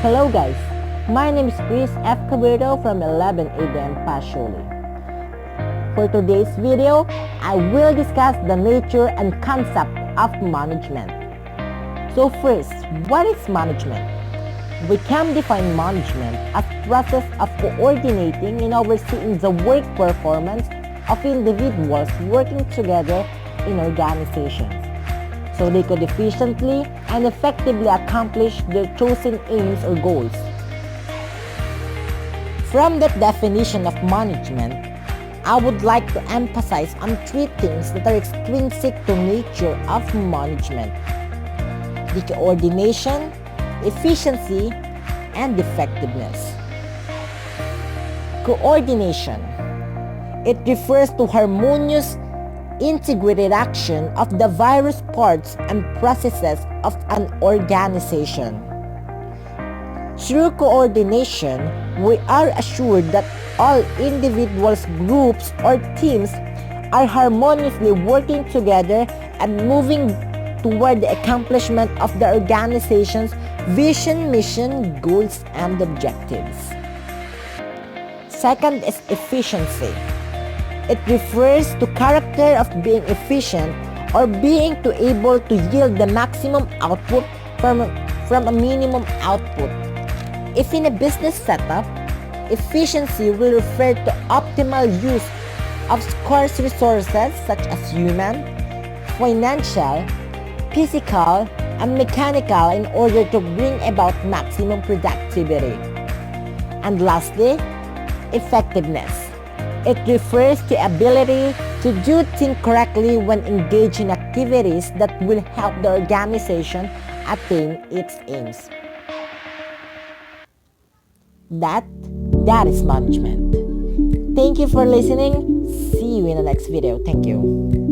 Hello guys, my name is Chris F. Cabrero from 11 a.m. Passion. For today's video, I will discuss the nature and concept of management. So first, what is management? We can define management as the process of coordinating and overseeing the work performance of individuals working together in organizations, so they could efficiently and effectively accomplish their chosen aims or goals. From that definition of management, I would like to emphasize on three things that are extrinsic to nature of management: the coordination, efficiency, and effectiveness. Coordination. It refers to harmonious, integrated action of the various parts and processes of an organization. Through coordination, we are assured that all individuals, groups, or teams are harmoniously working together and moving toward the accomplishment of the organization's vision, mission, goals, and objectives. Second is efficiency. It refers to character of being efficient or being able to yield the maximum output from a minimum output. If in a business setup, efficiency will refer to optimal use of scarce resources such as human, financial, physical, and mechanical in order to bring about maximum productivity. And lastly, effectiveness. It refers to ability to do things correctly when engaged in activities that will help the organization attain its aims. That is management. Thank you for listening. See you in the next video. Thank you.